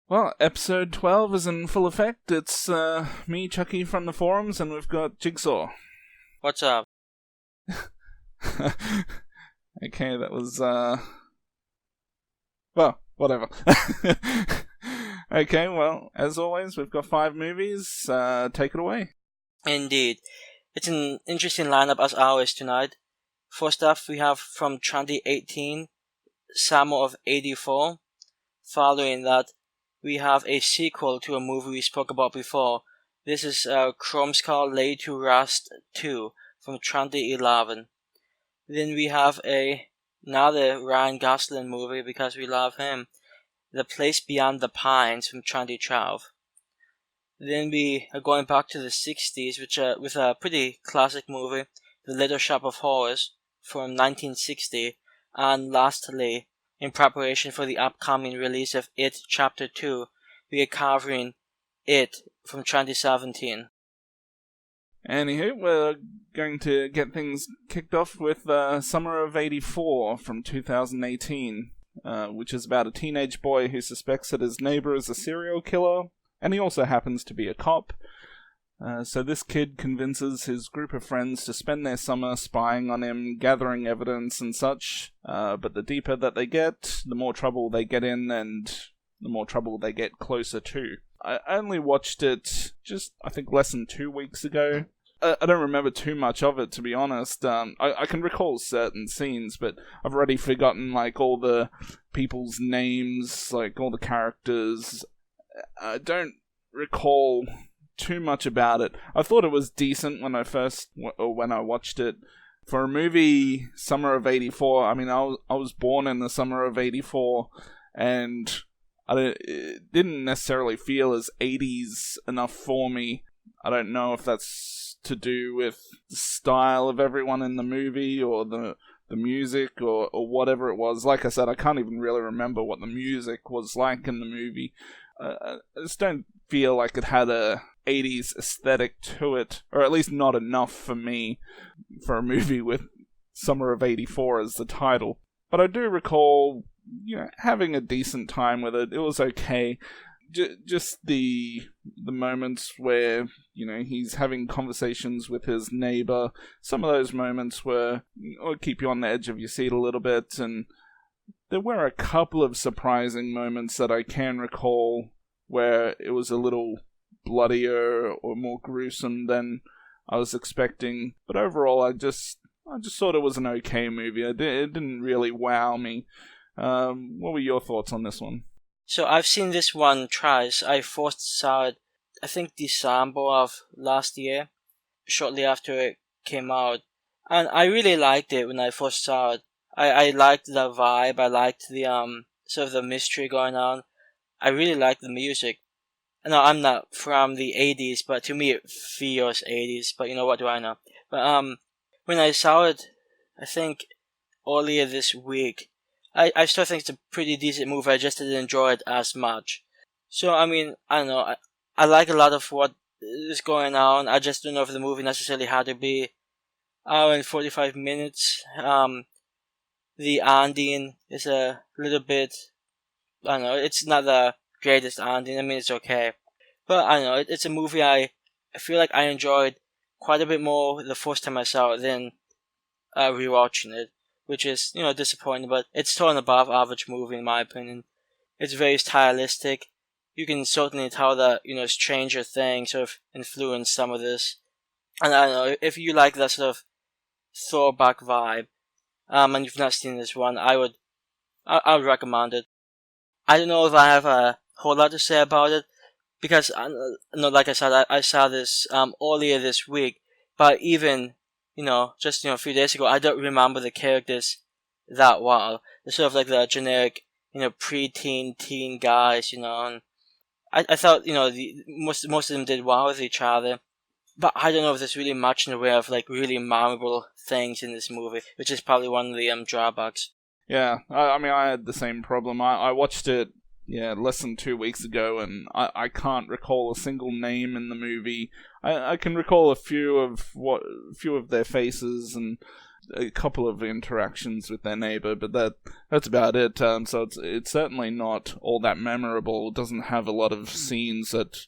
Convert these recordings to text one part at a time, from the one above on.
Well, episode 12 is in full effect. It's me, Chucky, from the forums, and we've got Jigsaw. What's up? Okay, that was, well, whatever. Okay, well, as always, we've got 5 movies. Take it away. Indeed. It's an interesting lineup as always tonight. First up, we have from 2018, Summer of 84. Following that, we have a sequel to a movie we spoke about before. This is Chromeskull Laid to Rust 2 from 2011. Then we have another Ryan Gosling movie because we love him. The Place Beyond the Pines from 2012. Then we are going back to the 60s with a pretty classic movie, The Little Shop of Horrors from 1960. And lastly, in preparation for the upcoming release of It Chapter 2, we are covering It from 2017. Anywho, we're going to get things kicked off with Summer of 84 from 2018, which is about a teenage boy who suspects that his neighbor is a serial killer, and he also happens to be a cop. So this kid convinces his group of friends to spend their summer spying on him, gathering evidence and such, but the deeper that they get, the more trouble they get in, and the more trouble they get closer to. I only watched it just, I think, less than 2 weeks ago. I don't remember too much of it, to be honest. I can recall certain scenes, but I've already forgotten, like, all the people's names, like, all the characters. I don't recall too much about it. I thought it was decent when I watched it. For a movie, Summer of 84, I mean, I was born in the summer of 84, and it didn't necessarily feel as 80s enough for me. I don't know if that's to do with the style of everyone in the movie, or the music, or whatever it was. Like I said, I can't even really remember what the music was like in the movie. I just don't feel like it had a 80s aesthetic to it, or at least not enough for me for a movie with Summer of 84 as the title. But I do recall, having a decent time with it. It was okay. Just the moments where, he's having conversations with his neighbor. Some of those moments will keep you on the edge of your seat a little bit, and there were a couple of surprising moments that I can recall where it was a little bloodier or more gruesome than I was expecting. But overall, I just thought it was an okay movie. It didn't really wow me. What were your thoughts on this one? So I've seen this one twice. I first saw it, I think, December of last year, shortly after it came out. And I really liked it when I first saw it. I liked the vibe, I liked the sort of the mystery going on. I really liked the music. No, I'm not from the 80s, but to me it feels 80s, but what do I know? But when I saw it, I think earlier this week, I still think it's a pretty decent movie. I just didn't enjoy it as much. So, I mean, I don't know. I like a lot of what is going on. I just don't know if the movie necessarily had to be hour and 45 minutes. The ending is a little bit, I don't know, it's not the greatest ending. I mean, it's okay. But, I don't know, it's a movie I feel like I enjoyed quite a bit more the first time I saw it than rewatching it. Which is, disappointing, but it's still an above average movie in my opinion. It's very stylistic. You can certainly tell that, Stranger Things sort of influenced some of this. And I don't know, if you like that sort of throwback vibe, and you've not seen this one, I would recommend it. I don't know if I have a whole lot to say about it, because, like I said, I saw this earlier this week, but even just a few days ago, I don't remember the characters that well. They're sort of like the generic, pre-teen, teen guys, and I thought, most of them did well with each other. But I don't know if there's really much in the way of, like, really memorable things in this movie, which is probably one of the drawbacks. Yeah, I mean, I had the same problem. I watched it, less than 2 weeks ago, and I can't recall a single name in the movie. I can recall a few of their faces, and a couple of interactions with their neighbor, but that's about it. So it's certainly not all that memorable. It doesn't have a lot of scenes that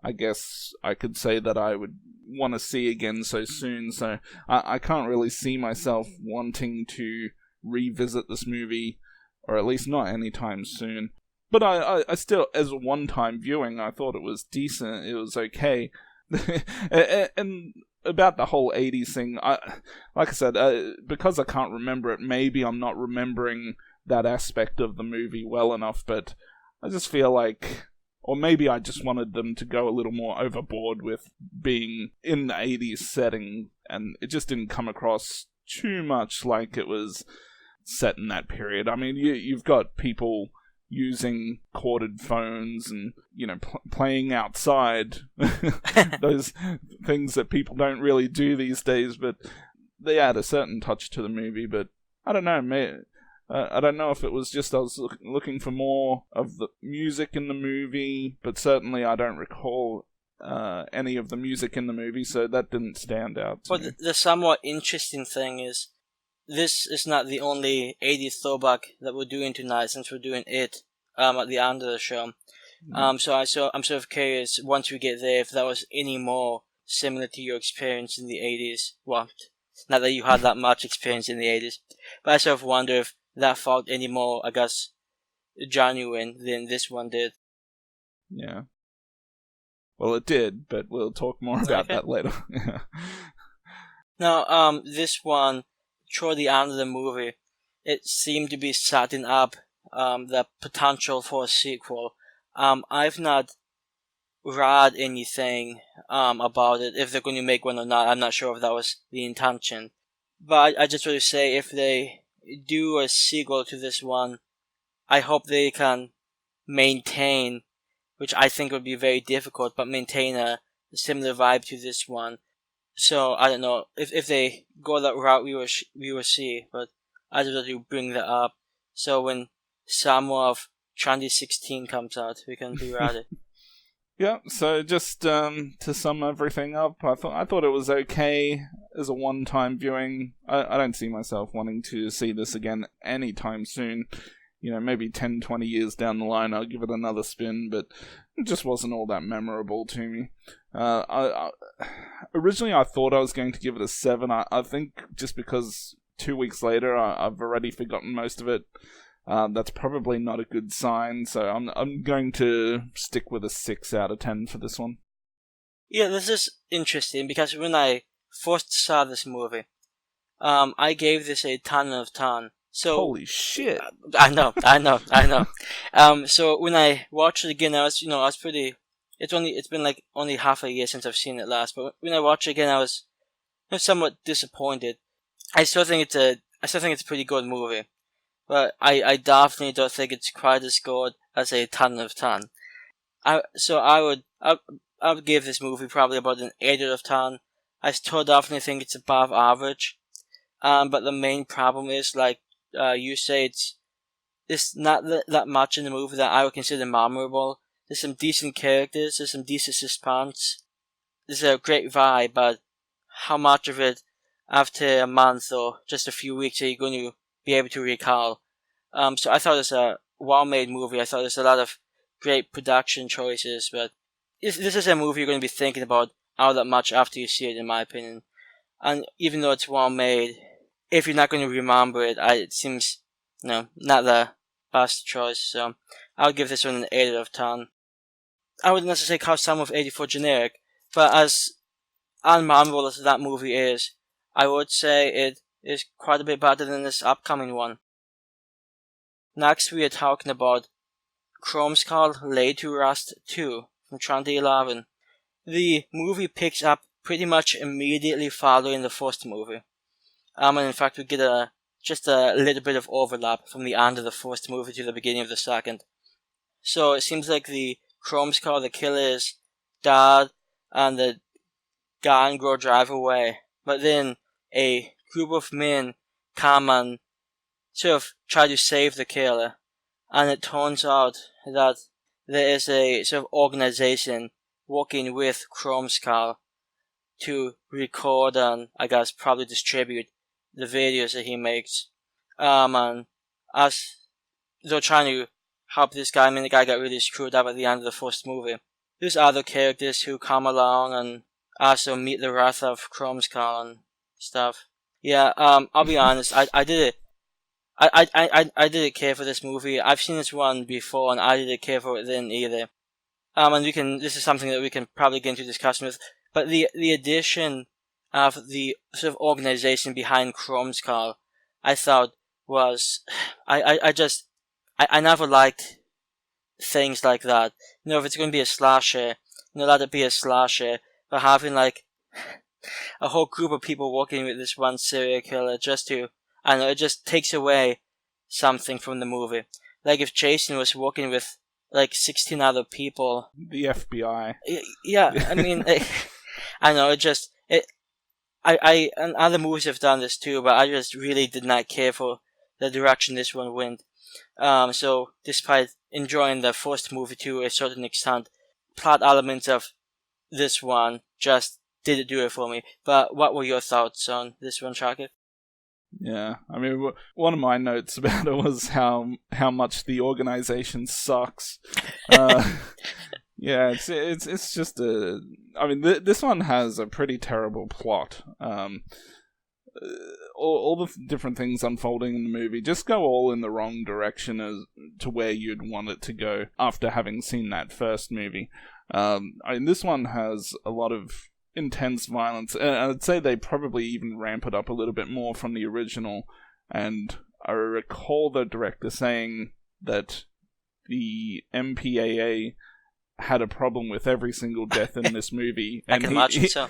I guess I could say that I would want to see again so soon. So I can't really see myself wanting to revisit this movie, or at least not anytime soon. But I still, as a one-time viewing, I thought it was decent. It was okay. And about the whole 80s thing, like I said, because I can't remember it, maybe I'm not remembering that aspect of the movie well enough, but I just feel like, or maybe I just wanted them to go a little more overboard with being in the 80s setting, and it just didn't come across too much like it was set in that period. I mean, you've got people using corded phones and, playing outside. Those things that people don't really do these days, but they add a certain touch to the movie. But I don't know, I don't know if it was just I was looking for more of the music in the movie, but certainly I don't recall any of the music in the movie, so that didn't stand out to me. But the somewhat interesting thing is, this is not the only 80s throwback that we're doing tonight, since we're doing it at the end of the show. So I'm sort of curious, once we get there, if that was any more similar to your experience in the 80s. Well, not that you had that much experience in the 80s, but I sort of wonder if that felt any more, I guess, genuine than this one did. Yeah. Well, it did, but we'll talk more about that later. Now, this one, toward the end of the movie, it seemed to be setting up the potential for a sequel. I've not read anything about it, if they're going to make one or not. I'm not sure if that was the intention. But I just want to say, if they do a sequel to this one, I hope they can maintain, which I think would be very difficult, but maintain a similar vibe to this one. So, I don't know, if they go that route, we will see, but I just want to bring that up, so when some of 2016 comes out, we can be ready. Yeah, so just to sum everything up, I thought it was okay as a one-time viewing. I don't see myself wanting to see this again anytime soon. Maybe 10, 20 years down the line, I'll give it another spin, but it just wasn't all that memorable to me. Originally, I thought I was going to give it a 7. I think just because 2 weeks later, I've already forgotten most of it. That's probably not a good sign, so I'm going to stick with a 6 out of 10 for this one. Yeah, this is interesting, because when I first saw this movie, I gave this a 10 out of 10. So, holy shit! I know. So when I watched it again, I was pretty. It's been like only half a year since I've seen it last. But when I watched it again, I was somewhat disappointed. I still think it's a pretty good movie, but I definitely don't think it's quite as good as a 10 out of 10. I would give this movie probably about an 8 out of 10. I still definitely think it's above average. But the main problem is, like you say, it's not that much in the movie that I would consider memorable. There's some decent characters, there's some decent suspense, there's a great vibe, but how much of it after a month or just a few weeks are you going to be able to recall? So I thought it was a well-made movie. I thought there's a lot of great production choices, but this is a movie you're going to be thinking about all that much after you see it, in my opinion. And even though it's well-made, if you're not going to remember it, it seems, not the best choice. So I would give this one an 8 out of 10. I wouldn't necessarily call Summer of 84 generic, but as unmemorable as that movie is, I would say it is quite a bit better than this upcoming one. Next, we are talking about Chromeskull Laid to Rest 2 from 2011. The movie picks up pretty much immediately following the first movie. And in fact, we get just a little bit of overlap from the end of the first movie to the beginning of the second. So it seems like the Chromeskull, the killer, is dead, and the gang girl drive away. But then a group of men come and sort of try to save the killer. And it turns out that there is a sort of organization working with Chromeskull to record and, I guess, probably distribute the videos that he makes. And as they're trying to help this guy, I mean, the guy got really screwed up at the end of the first movie. There's other characters who come along and also meet the wrath of Chromeskull and stuff. Yeah, I'll be honest, I didn't care for this movie. I've seen this one before, and I didn't care for it then either. And this is something that we can probably get into discussion with, but the addition of the sort of organization behind Chromeskull, I thought was, I never liked things like that. You know, if it's going to be a slasher, let it be a slasher, but having like a whole group of people working with this one serial killer it just takes away something from the movie. Like if Jason was working with like 16 other people. The FBI. Yeah, I mean, I know, and other movies have done this too, but I just really did not care for the direction this one went. So despite enjoying the first movie to a certain extent, plot elements of this one just didn't do it for me. But what were your thoughts on this one, Chucky? Yeah, I mean, one of my notes about it was how much the organization sucks. Yeah, it's just I mean, this one has a pretty terrible plot. All the different things unfolding in the movie just go all in the wrong direction as to where you'd want it to go after having seen that first movie. I mean, this one has a lot of intense violence, and I'd say they probably even ramp it up a little bit more from the original. And I recall the director saying that the MPAA had a problem with every single death in this movie, and I can imagine so.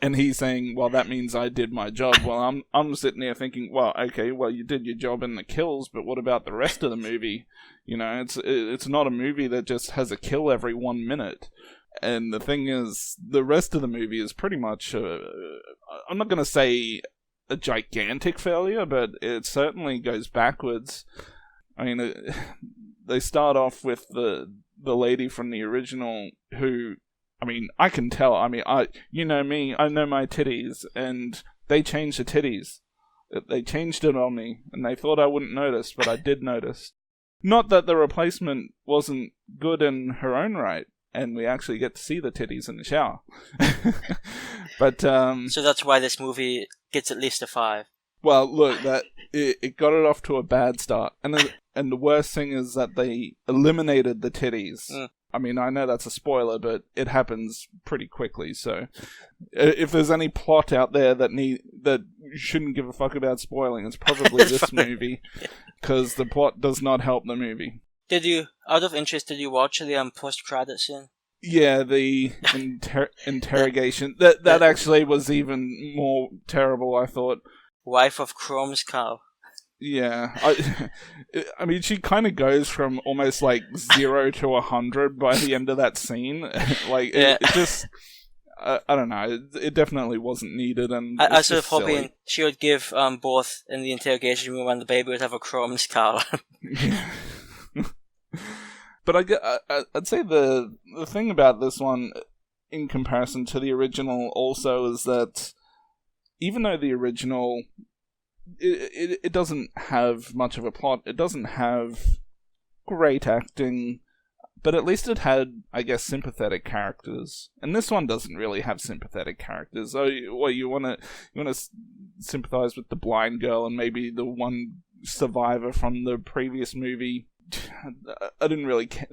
And he's saying, "Well, that means I did my job." Well, I'm sitting there thinking, "Well, okay, well you did your job in the kills, but what about the rest of the movie? You know, it's not a movie that just has a kill every 1 minute." And the thing is, the rest of the movie is pretty much, I'm not going to say a gigantic failure, but it certainly goes backwards. I mean, they start off with the lady from the original who, I mean, I can tell. I mean, you know me, I know my titties, and they changed the titties. They changed it on me, and they thought I wouldn't notice, but I did notice. Not that the replacement wasn't good in her own right, and we actually get to see the titties in the shower. But so that's why this movie gets at least a 5. Well, look, it got it off to a bad start, and the worst thing is that they eliminated the titties. I mean, I know that's a spoiler, but it happens pretty quickly. So, if there's any plot out there that you shouldn't give a fuck about spoiling, it's probably this movie, because the plot does not help the movie. Out of interest, did you watch the post-credit scene? Yeah, the interrogation. That actually was even more terrible, I thought. Wife of Chromeskull. Yeah, I mean, she kind of goes from almost like 0 to 100 by the end of that scene. Like, it just, I don't know, it definitely wasn't needed, and I was sort of hoping she would give both in the interrogation room and the baby would have a Chromeskull. Yeah. But I'd say the thing about this one, in comparison to the original, also is that even though the original, it doesn't have much of a plot, it doesn't have great acting, but at least it had, I guess, sympathetic characters. And this one doesn't really have sympathetic characters. So, well, you want to sympathize with the blind girl and maybe the one survivor from the previous movie. I didn't really care,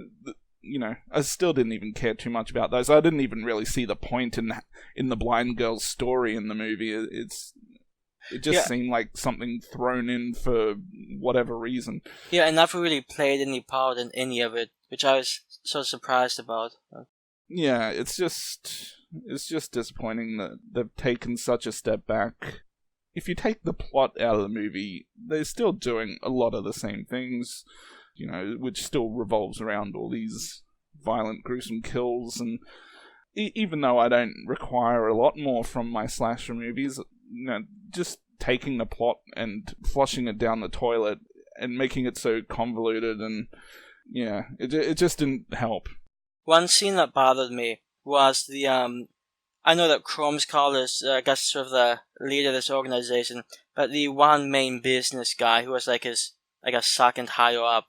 you know, I still didn't even care too much about those. I didn't even really see the point in the blind girl's story in the movie. It just seemed like something thrown in for whatever reason. Yeah, and never really played any part in any of it, which I was so surprised about. Yeah, it's just disappointing that they've taken such a step back. If you take the plot out of the movie, they're still doing a lot of the same things, you know, which still revolves around all these violent, gruesome kills. And even though I don't require a lot more from my slasher movies, you know, just taking the plot and flushing it down the toilet and making it so convoluted, and it just didn't help. One scene that bothered me was the I know that Chromeskull is, I guess, sort of the leader of this organization, but the one main business guy who was like his, I guess, second higher up,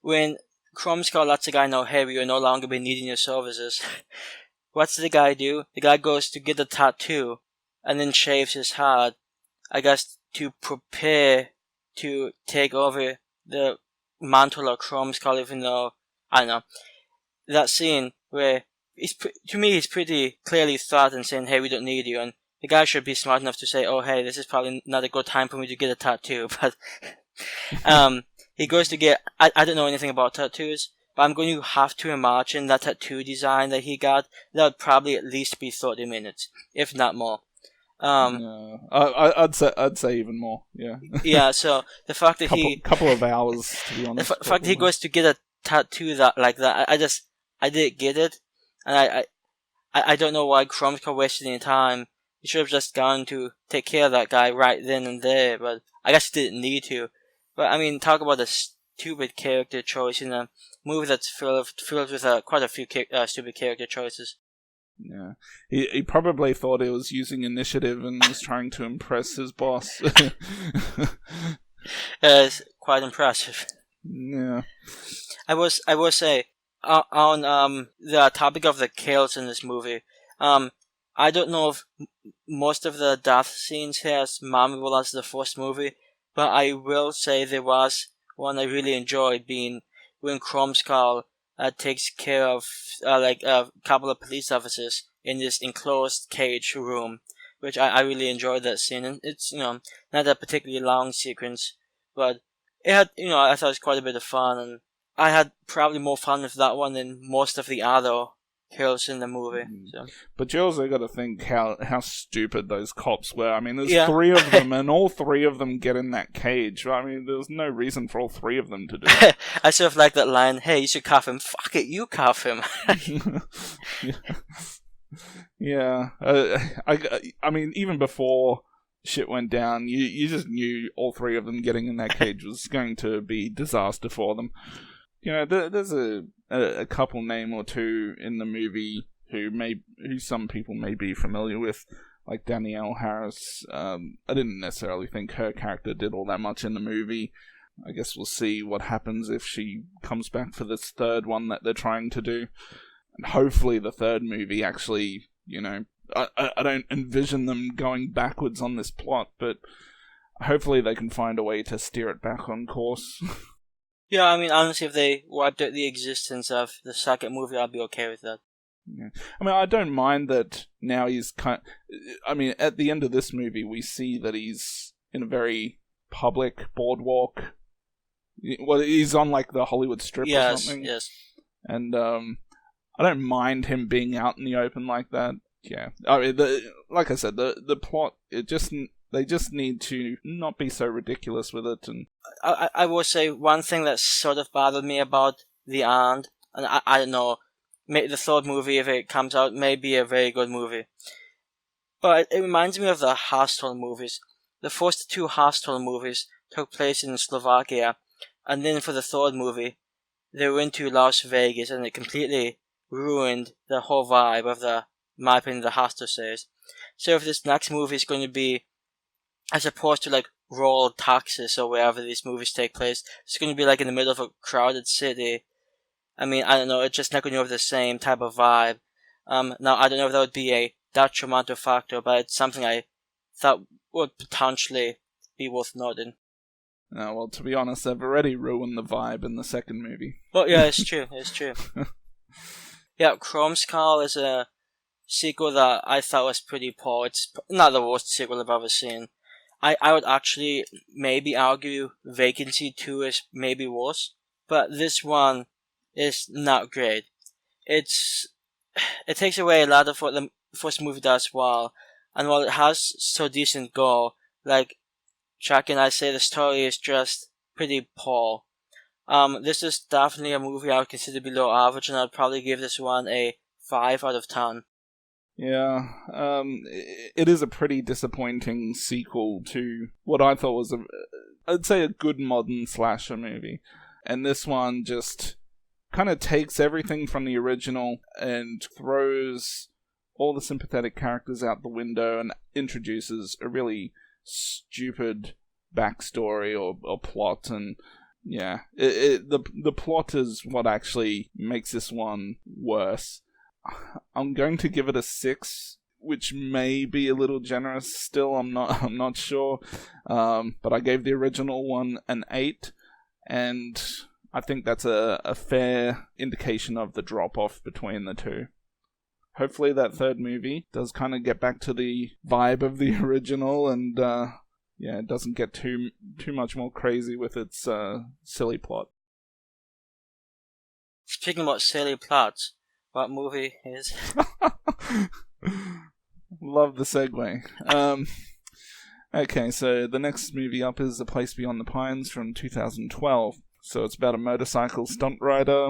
when Chromeskull lets the guy know, hey, we will no longer be needing your services, what's the guy do? The guy goes to get a tattoo and then shaves his head, I guess, to prepare to take over the mantle of Chromeskull, even though, I don't know, that scene where to me he's pretty clearly threatened, saying, hey, we don't need you, and the guy should be smart enough to say, oh, hey, this is probably not a good time for me to get a tattoo, but he goes to get, I don't know anything about tattoos, but I'm going to have to imagine that tattoo design that he got, that would probably at least be 30 minutes, if not more. I'd say even more. Yeah. Yeah. So the fact that couple of hours, to be honest. The fact that he goes to get a tattoo like that, I didn't get it, and I don't know why Chromeskull wasted any time. He should have just gone to take care of that guy right then and there, but I guess he didn't need to. But I mean, talk about a stupid character choice in a movie that's filled with quite a few stupid character choices. Yeah, he probably thought he was using initiative and was trying to impress his boss. It's quite impressive. Yeah, I will say on the topic of the kills in this movie, I don't know if most of the death scenes here as memorable as the first movie, but I will say there was one I really enjoyed, being when Chromeskull takes care of a couple of police officers in this enclosed cage room, which I really enjoyed that scene. And it's, not a particularly long sequence, but it had, I thought it was quite a bit of fun, and I had probably more fun with that one than most of the other kills in the movie. So. But you also got to think how stupid those cops were. I mean, there's 3 of them, and all 3 of them get in that cage. I mean, there's no reason for all 3 of them to do it. I sort of like that line, hey, you should cuff him. Fuck it, you cuff him. Yeah. I mean, even before shit went down, you just knew all 3 of them getting in that cage was going to be disaster for them. There's a couple name or two in the movie who some people may be familiar with, like Danielle Harris. I didn't necessarily think her character did all that much in the movie. I guess we'll see what happens if she comes back for this third one that they're trying to do. And hopefully the third movie actually, I don't envision them going backwards on this plot, but hopefully they can find a way to steer it back on course. Yeah, I mean, honestly, if they wiped out the existence of the second movie, I'd be okay with that. Yeah. I mean, I don't mind that now he's I mean, at the end of this movie, we see that he's in a very public boardwalk. Well, he's on, like, the Hollywood Strip or something. Yes. And, I don't mind him being out in the open like that. Yeah. I mean, like I said, the plot, they just need to not be so ridiculous with it. And I will say one thing that sort of bothered me about the end, and I don't know, the third movie, if it comes out, may be a very good movie. But it reminds me of the Hostel movies. The first 2 Hostel movies took place in Slovakia, and then for the third movie, they went to Las Vegas, and it completely ruined the whole vibe of my opinion, the Hostel series. So if this next movie is going to be, as opposed to like rural Texas or wherever these movies take place, it's going to be like in the middle of a crowded city. I mean, I don't know, it's just not going to have the same type of vibe. Now, I don't know if that would be a detrimental factor, but it's something I thought would potentially be worth noting. No, well, to be honest, they've already ruined the vibe in the second movie. Well, yeah, it's true. Yeah, Chromeskull is a sequel that I thought was pretty poor. It's not the worst sequel I've ever seen. I would actually maybe argue Vacancy 2 is maybe worse, but this one is not great. It takes away a lot of what the first movie does well, and while it has so decent gore, like Chucky and I say, the story is just pretty poor. This is definitely a movie I would consider below average, and I'd probably give this one a 5 out of 10. Yeah, it is a pretty disappointing sequel to what I thought was I'd say a good modern slasher movie. And this one just kind of takes everything from the original and throws all the sympathetic characters out the window and introduces a really stupid backstory or plot. And yeah, the plot is what actually makes this one worse. I'm going to give it a 6, which may be a little generous still. I'm not sure. But I gave the original one an 8, and I think that's a fair indication of the drop-off between the two. Hopefully that third movie does kind of get back to the vibe of the original, and it doesn't get too much more crazy with its silly plot. Speaking about silly plots, what movie is? Love the segue. Okay, so the next movie up is A Place Beyond the Pines from 2012. So it's about a motorcycle stunt rider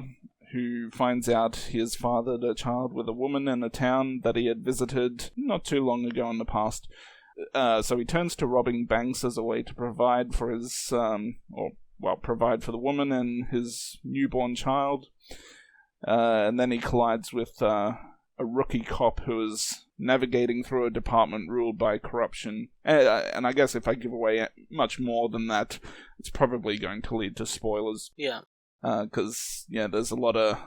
who finds out he has fathered a child with a woman in a town that he had visited not too long ago in the past. So he turns to robbing banks as a way to provide for his, provide for the woman and his newborn child. And then he collides with a rookie cop who is navigating through a department ruled by corruption. And I guess if I give away much more than that, it's probably going to lead to spoilers. Yeah. Because, there's a lot of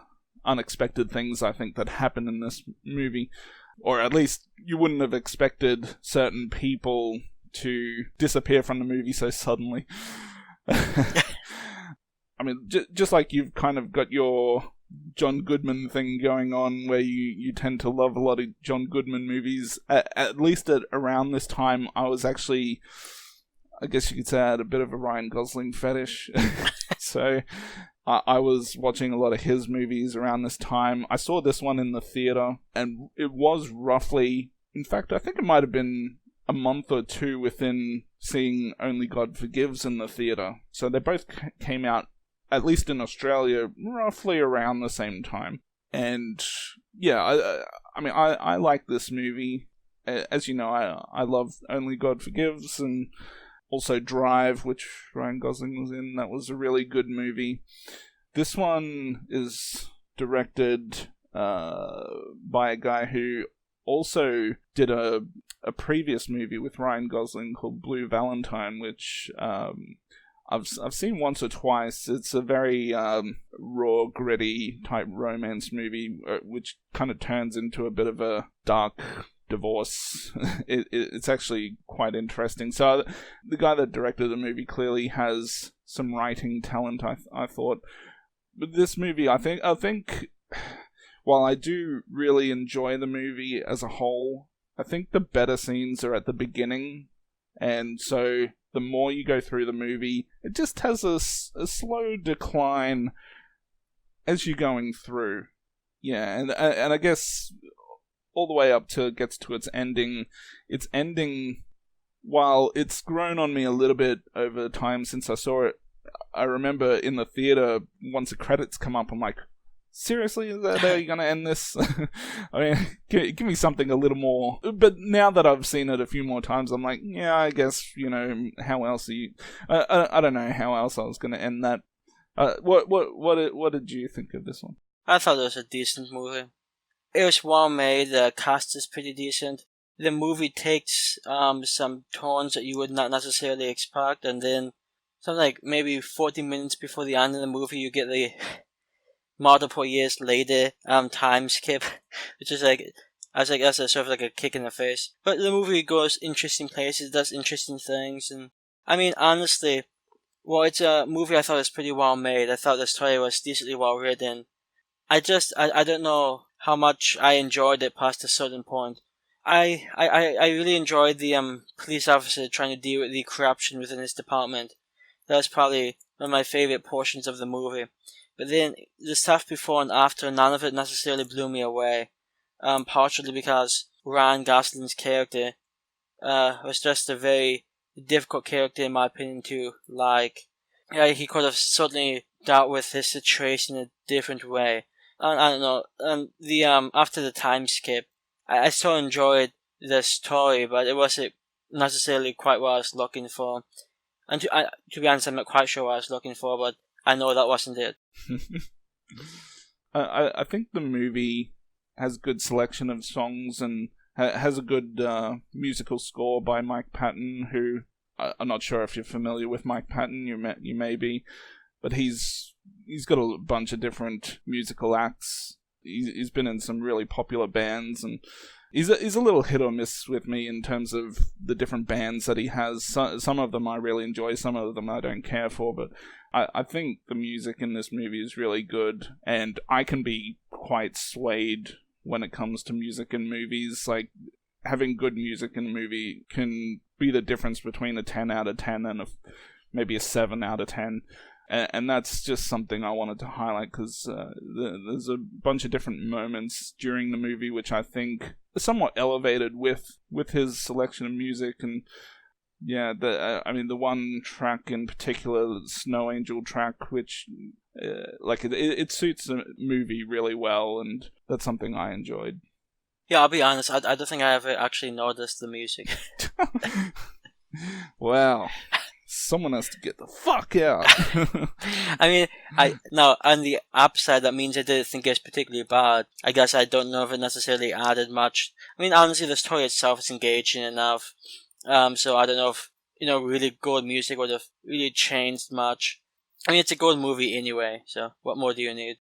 unexpected things, I think, that happen in this movie. Or at least you wouldn't have expected certain people to disappear from the movie so suddenly. I mean, just like you've kind of got your John Goodman thing going on, where you tend to love a lot of John Goodman movies. At least around this time, I was actually, I guess you could say, I had a bit of a Ryan Gosling fetish. So I was watching a lot of his movies around this time. I saw this one in the theater, and it was roughly, in fact, I think it might have been a month or two within seeing Only God Forgives in the theater. So they both came out, at least in Australia, roughly around the same time. And yeah, I like this movie. As you know, I love Only God Forgives, and also Drive, which Ryan Gosling was in. That was a really good movie. This one is directed by a guy who also did a previous movie with Ryan Gosling called Blue Valentine, which I've seen once or twice. It's a very raw, gritty type romance movie, which kind of turns into a bit of a dark divorce. It's actually quite interesting. So the guy that directed the movie clearly has some writing talent, I thought. But this movie, I think, while I do really enjoy the movie as a whole, I think the better scenes are at the beginning, and so the more you go through the movie, it just has a slow decline as you're going through. Yeah, and I guess all the way up till it gets to its ending, while it's grown on me a little bit over time since I saw it. I remember in the theater, once the credits come up, I'm like, seriously, is that how you're going to end this? I mean, give me something a little more. But now that I've seen it a few more times, I'm like, yeah, I guess, how else are you... I don't know how else I was going to end that. What did you think of this one? I thought it was a decent movie. It was well made, the cast is pretty decent. The movie takes some turns that you would not necessarily expect, and then something like maybe 40 minutes before the end of the movie, you get the multiple years later time skip, which is that's a sort of like a kick in the face. But the movie goes interesting places, does interesting things, and I mean, honestly, well, it's a movie I thought was pretty well made. I thought the story was decently well written. I don't know how much I enjoyed it past a certain point. I really enjoyed the police officer trying to deal with the corruption within his department. That was probably one of my favorite portions of the movie. But then the stuff before and after, none of it necessarily blew me away. Partially because Ryan Gosling's character was just a very difficult character in my opinion to like. Yeah, he could have certainly dealt with his situation in a different way. I don't know. The after the time skip, I still enjoyed the story, but it wasn't necessarily quite what I was looking for. And to be honest, I'm not quite sure what I was looking for, but I know that wasn't it. I think the movie has good selection of songs and has a good musical score by Mike Patton, who I'm not sure if you're familiar with Mike Patton. You may be, but he's got a bunch of different musical acts. He's been in some really popular bands, and he's a little hit or miss with me in terms of the different bands that he has. Some of them I really enjoy, some of them I don't care for, but I think the music in this movie is really good, and I can be quite swayed when it comes to music in movies. Like, having good music in a movie can be the difference between a 10 out of 10 and maybe a 7 out of 10. And that's just something I wanted to highlight, because there's a bunch of different moments during the movie which I think are somewhat elevated with his selection of music. And yeah, the one track in particular, the Snow Angel track, which it suits the movie really well, and that's something I enjoyed. Yeah, I'll be honest, I don't think I ever actually noticed the music. Wow. Someone has to get the fuck out. I mean, on the upside, that means I didn't think it's particularly bad. I guess I don't know if it necessarily added much. I mean, honestly, the story itself is engaging enough. So I don't know if, really good music would have really changed much. I mean, it's a good movie anyway, so what more do you need?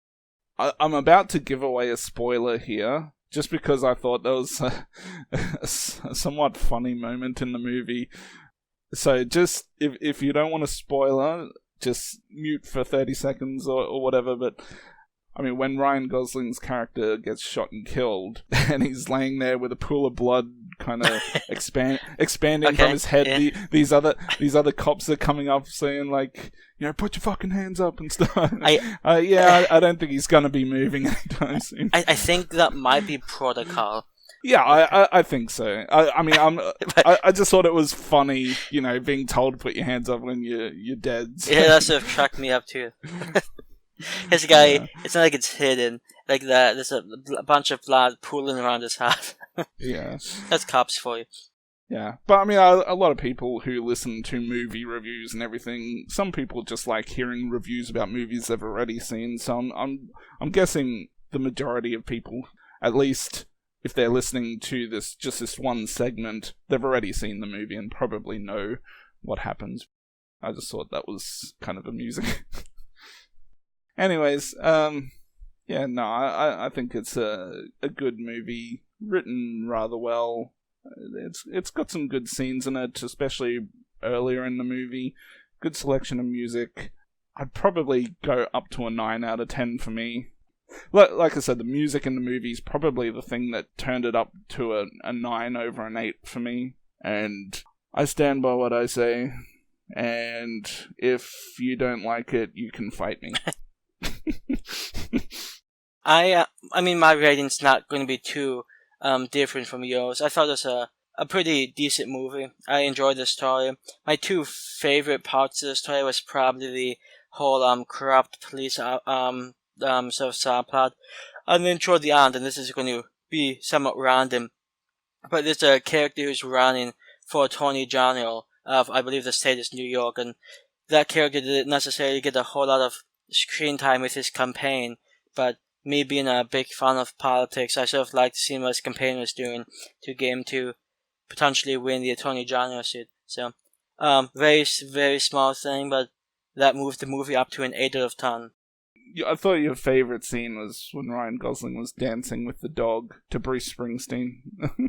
I'm about to give away a spoiler here, just because I thought there was a somewhat funny moment in the movie. So just, if you don't want a spoiler, just mute for 30 seconds or whatever, but I mean, when Ryan Gosling's character gets shot and killed, and he's laying there with a pool of blood kind of expanding from his head, yeah. these other cops are coming up saying, like, put your fucking hands up and stuff. I don't think he's gonna be moving anytime soon. I think that might be protocol. Yeah, I think so. I just thought it was funny, being told to put your hands up when you're dead. So. Yeah, that sort of cracked me up too. His guy, It's not like it's hidden like that. There's a bunch of blood pooling around his hat. Yeah, that's cops for you. Yeah, but I mean, a lot of people who listen to movie reviews and everything, some people just like hearing reviews about movies they've already seen. So I'm guessing the majority of people, at least if they're listening to this one segment, they've already seen the movie and probably know what happens. I just thought that was kind of amusing. Anyways, I think it's a good movie, written rather well. It's got some good scenes in it, especially earlier in the movie. Good selection of music. I'd probably go up to a 9 out of 10 for me. Like I said, the music in the movie is probably the thing that turned it up to a 9 over an 8 for me. And I stand by what I say. And if you don't like it, you can fight me. I mean, my rating's not going to be too different from yours. I thought it was a pretty decent movie. I enjoyed the story. My two favorite parts of the story was probably the whole corrupt police sort of subplot, and then toward the end, and this is going to be somewhat random, but there's a character who's running for Attorney General of, I believe the state is New York, and that character didn't necessarily get a whole lot of screen time with his campaign, but me being a big fan of politics, I sort of liked seeing what his campaign was doing to get him to potentially win the Attorney General seat. So, very, very small thing, but that moved the movie up to an 8 out of 10. I thought your favourite scene was when Ryan Gosling was dancing with the dog to Bruce Springsteen.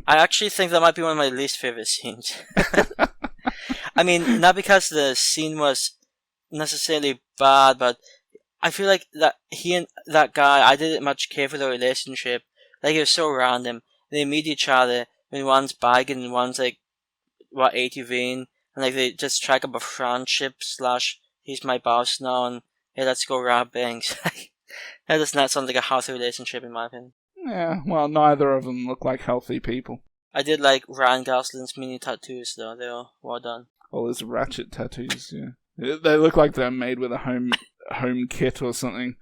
I actually think that might be one of my least favorite scenes. I mean, not because the scene was necessarily bad, but I feel like that he and that guy, I didn't much care for the relationship. Like, it was so random. They meet each other when one's biking and one's like, ATVing, and like they just strike up a friendship / he's my boss now, and hey, let's go rob banks. That does not sound like a healthy relationship, in my opinion. Yeah, well, neither of them look like healthy people. I did like Ryan Gosling's mini tattoos, though. They were well done. Well, there's ratchet tattoos, yeah. They look like they're made with a home kit or something.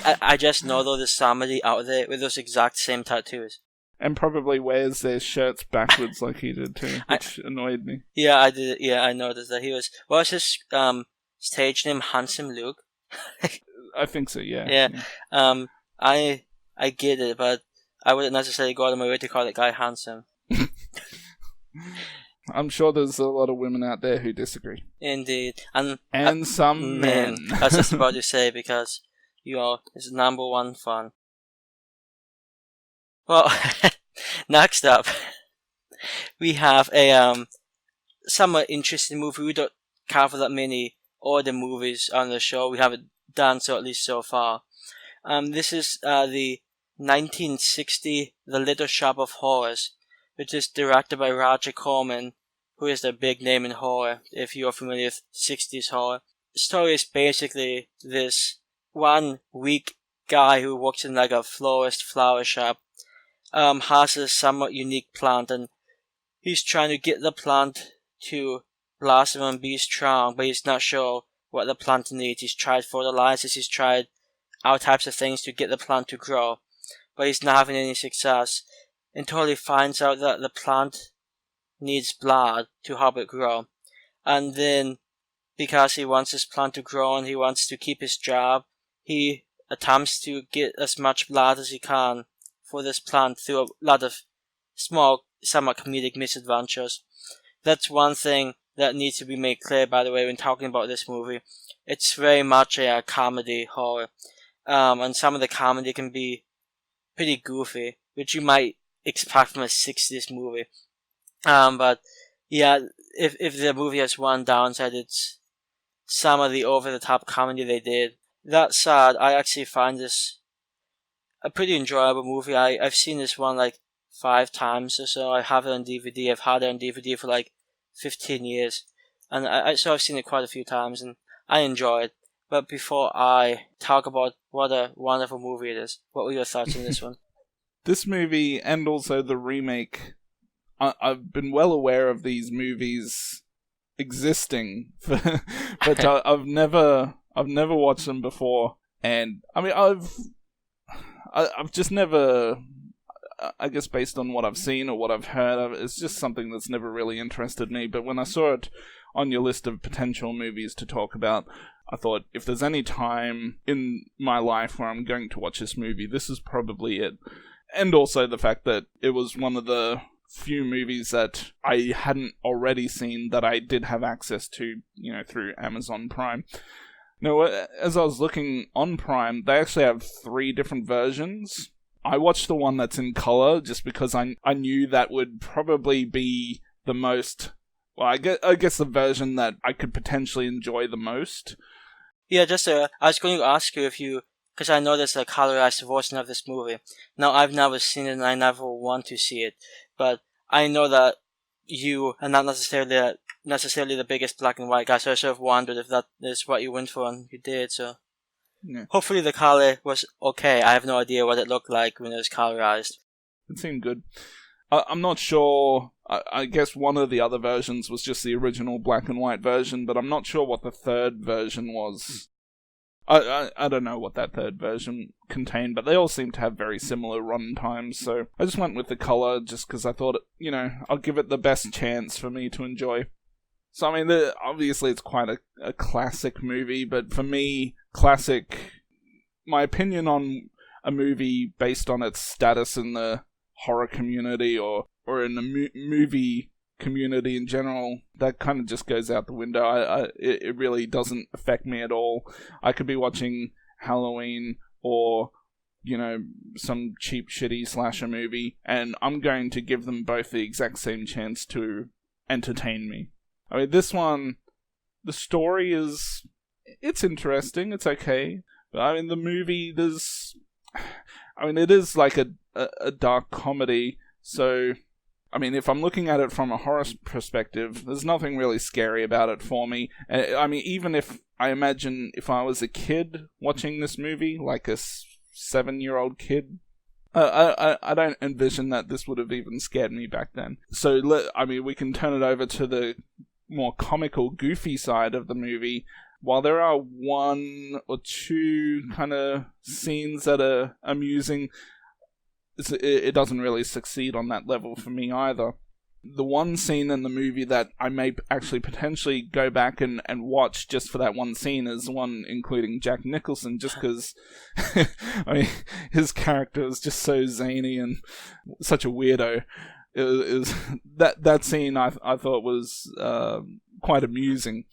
I just know, though, there's somebody out there with those exact same tattoos. And probably wears their shirts backwards like he did too, which annoyed me. Yeah, I did. Yeah, I noticed that he was. What was his stage name? Handsome Luke. I think so. Yeah. I I get it, but I wouldn't necessarily go out of my way to call that guy handsome. I'm sure there's a lot of women out there who disagree. Indeed. And some men. I was just about to say, because, it's number one fun. Well, next up, we have a somewhat interesting movie. We don't cover that many other movies on the show. We haven't done so, at least so far. This is the 1960 The Little Shop of Horrors, which is directed by Roger Corman, who is a big name in horror, if you're familiar with 60s horror. The story is basically this one weak guy who works in like a florist flower shop, has a somewhat unique plant, and he's trying to get the plant to blossom and be strong, but he's not sure what the plant needs. He's tried fertilizers, he's tried all types of things to get the plant to grow, but he's not having any success until he finds out that the plant needs blood to help it grow. And then, because he wants his plant to grow and he wants to keep his job, he attempts to get as much blood as he can for this plant through a lot of small, somewhat comedic misadventures. That's one thing that needs to be made clear, by the way, when talking about this movie. It's very much a comedy horror, and some of the comedy can be pretty goofy, which you might expect from a 60s movie. But yeah, if the movie has one downside, it's some of the over-the-top comedy they did. That said, I actually find this a pretty enjoyable movie. I've seen this one like 5 times or so. I have it on DVD. I've had it on DVD for like 15 years. And so I've seen it quite a few times, and I enjoy it. But before I talk about what a wonderful movie it is, what were your thoughts on this one? This movie, and also the remake, I've been well aware of these movies existing, but I've never watched them before. And I mean, I've just never, I guess based on what I've seen or what I've heard, it's just something that's never really interested me. But when I saw it on your list of potential movies to talk about, I thought, if there's any time in my life where I'm going to watch this movie, this is probably it. And also the fact that it was one of the few movies that I hadn't already seen that I did have access to, through Amazon Prime. Now, as I was looking on Prime, they actually have 3 different versions. I watched the one that's in color just because I knew that would probably be the most, well, I guess the version that I could potentially enjoy the most. Yeah, I was going to ask you because I know there's a colorized version of this movie. Now, I've never seen it and I never want to see it, but I know that you are not necessarily the biggest black and white guy, so I sort of wondered if that is what you went for, and you did, so. Yeah. Hopefully the color was okay. I have no idea what it looked like when it was colorized. It seemed good. I'm not sure. I guess one of the other versions was just the original black and white version, but I'm not sure what the third version was. I don't know what that third version contained, but they all seem to have very similar run times, so I just went with the color just because I thought, I'll give it the best chance for me to enjoy. So, I mean, obviously it's quite a classic movie, but for me, my opinion on a movie based on its status in the horror community or in the movie community in general, that kind of just goes out the window. It really doesn't affect me at all. I could be watching Halloween or, some cheap, shitty slasher movie, and I'm going to give them both the exact same chance to entertain me. I mean, this one, the story it's interesting, it's okay, but I mean, the movie, it is like a dark comedy, so, I mean, if I'm looking at it from a horror perspective, there's nothing really scary about it for me. I mean, even if I was a kid watching this movie, like a 7-year-old kid, I don't envision that this would have even scared me back then. So, we can turn it over to the more comical, goofy side of the movie. While there are 1 or 2 kind of scenes that are amusing, it doesn't really succeed on that level for me either. The one scene in the movie that I may actually potentially go back and watch just for that one scene is the one including Jack Nicholson, just because I mean, his character is just so zany and such a weirdo. Is that scene I thought was quite amusing.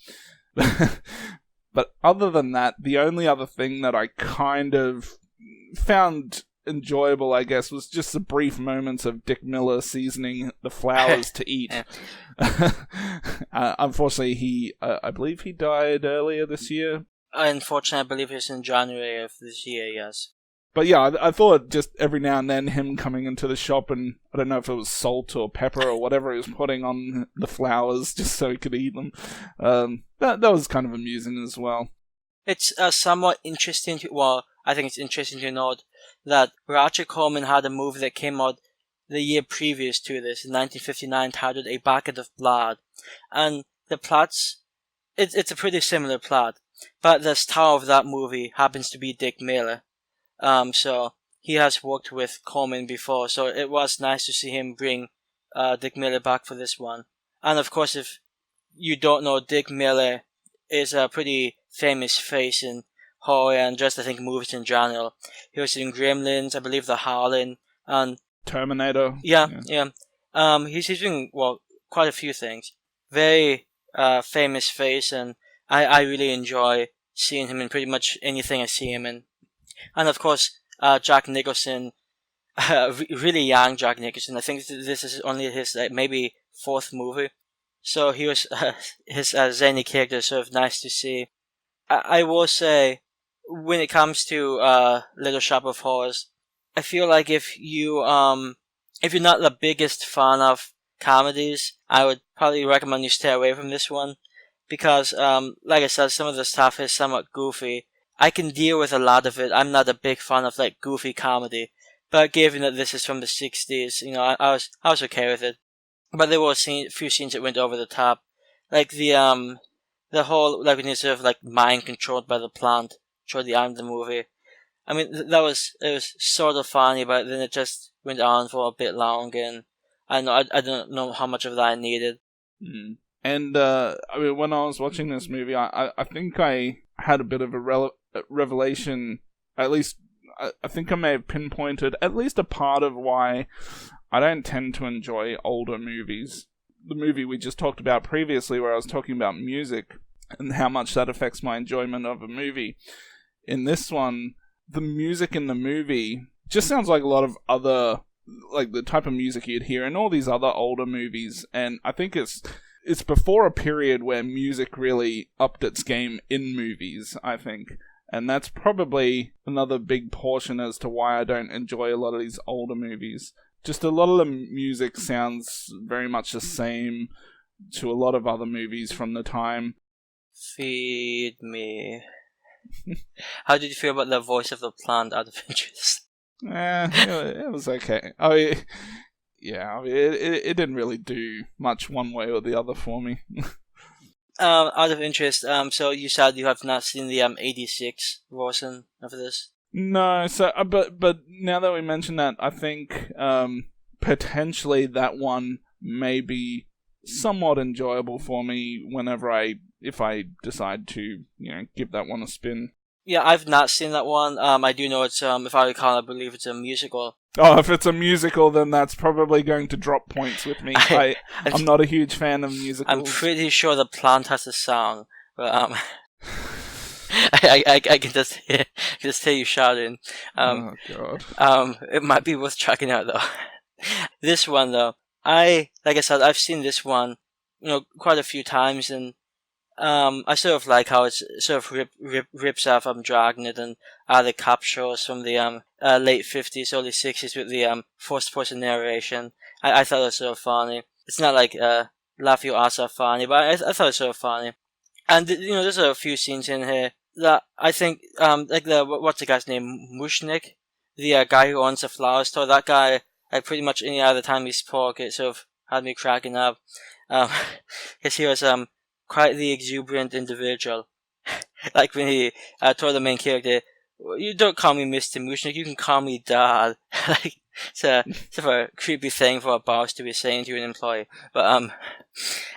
But other than that, the only other thing that I kind of found enjoyable, I guess, was just the brief moments of Dick Miller seasoning the flowers to eat. Unfortunately, I believe he died earlier this year. Unfortunately, I believe it's in January of this year, yes. But yeah, I thought just every now and then him coming into the shop and I don't know if it was salt or pepper or whatever he was putting on the flowers just so he could eat them. That was kind of amusing as well. It's somewhat interesting I think it's interesting to note that Roger Corman had a movie that came out the year previous to this, in 1959, titled A Bucket of Blood. And the plot's, it's a pretty similar plot, but the star of that movie happens to be Dick Miller. So he has worked with Corman before, so it was nice to see him bring Dick Miller back for this one. And of course, if you don't know, Dick Miller is a pretty famous face in horror and just, I think, movies in general. He was in Gremlins, I believe The Howling, and Terminator. Yeah. He's doing, quite a few things. Very famous face, and I really enjoy seeing him in pretty much anything I see him in. And of course, Jack Nicholson, really young Jack Nicholson. I think this is only his maybe fourth movie. So he was his zany character, sort of nice to see. I will say, when it comes to Little Shop of Horrors, I feel like if you're not the biggest fan of comedies, I would probably recommend you stay away from this one, because like I said, some of the stuff is somewhat goofy. I can deal with a lot of it. I'm not a big fan of like goofy comedy, but given that this is from the 60s, I was okay with it. But there were a few scenes that went over the top, like the whole, like, when you're sort of like mind controlled by the plant toward the end of the movie. I mean, it was sort of funny, but then it just went on for a bit long, and I don't know how much of that I needed. Mm. And I mean, when I was watching this movie, I think I had a bit of a revelation. At least I think I may have pinpointed at least a part of why I don't tend to enjoy older movies. The movie we just talked about previously, where I was talking about music and how much that affects my enjoyment of a movie. In this one, the music in the movie just sounds like a lot of other, like the type of music you'd hear in all these other older movies, and I think it's before a period where music really upped its game in movies, I think. And that's probably another big portion as to why I don't enjoy a lot of these older movies. Just a lot of the music sounds very much the same to a lot of other movies from the time. Feed me. How did you feel about the voice of the plant, out of interest? It was okay. It didn't really do much one way or the other for me. Out of interest, so you said you have not seen the 86 version of this? No, so but now that we mentioned that, I think potentially that one may be somewhat enjoyable for me if I decide to give that one a spin. Yeah, I've not seen that one. I do know it's if I recall, I believe it's a musical. Oh, if it's a musical, then that's probably going to drop points with me. I'm not a huge fan of musicals. I'm pretty sure the plant has a song, but I can just hear you shouting. Oh God. It might be worth checking out though. This one though, like I said, I've seen this one, quite a few times, and I sort of like how it's sort of rips off Dragnet and other cop shows from the late 50s, early 60s with the first person narration. I thought it was sort of funny. It's not like laugh your ass off funny, but I thought it was sort of funny. And there's a few scenes in here that I think like what's the guy's name, Mushnik, the guy who owns the flower store. That guy, like pretty much any other time he spoke, it sort of had me cracking up, because he was quite the exuberant individual. Like when he told the main character, You don't call me Mr. Mushnick, you can call me Dad. Like, it's a sort of a creepy thing for a boss to be saying to an employee. But,